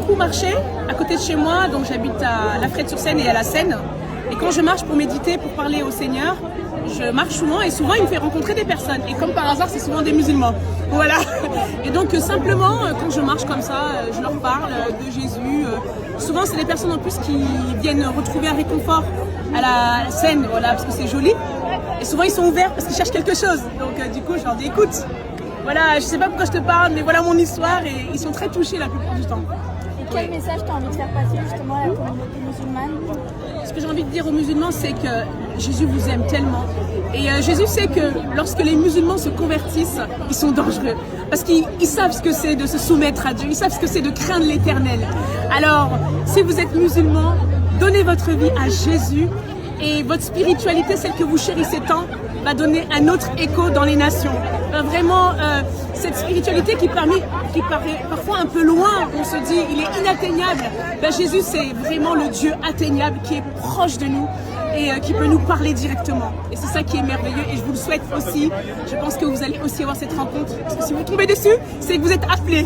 beaucoup marché à côté de chez moi, donc j'habite à La Frette-sur-Seine et à la Seine. Et quand je marche pour méditer, pour parler au Seigneur, je marche souvent et souvent il me fait rencontrer des personnes. Et comme par hasard, c'est souvent des musulmans. Voilà. Et donc simplement, quand je marche comme ça, je leur parle de Jésus. Souvent, c'est des personnes en plus qui viennent retrouver un réconfort à la Seine, voilà, parce que c'est joli. Et souvent, ils sont ouverts parce qu'ils cherchent quelque chose. Donc du coup, je leur dis, écoute, voilà, je sais pas pourquoi je te parle, mais voilà mon histoire. Et ils sont très touchés la plupart du temps. Et quel message tu as envie de faire passer justement à la communauté musulmane? Ce que j'ai envie de dire aux musulmans, c'est que Jésus vous aime tellement. Et Jésus sait que lorsque les musulmans se convertissent, ils sont dangereux. Parce qu'ils savent ce que c'est de se soumettre à Dieu, ils savent ce que c'est de craindre l'Éternel. Alors, si vous êtes musulman, donnez votre vie à Jésus et votre spiritualité, celle que vous chérissez tant, va donner un autre écho dans les nations. Vraiment, cette spiritualité qui paraît parfois un peu loin, on se dit il est inatteignable. Ben, Jésus, c'est vraiment le Dieu atteignable qui est proche de nous et qui peut nous parler directement. Et c'est ça qui est merveilleux et je vous le souhaite aussi. Je pense que vous allez aussi avoir cette rencontre. Parce que si vous tombez dessus, c'est que vous êtes appelés.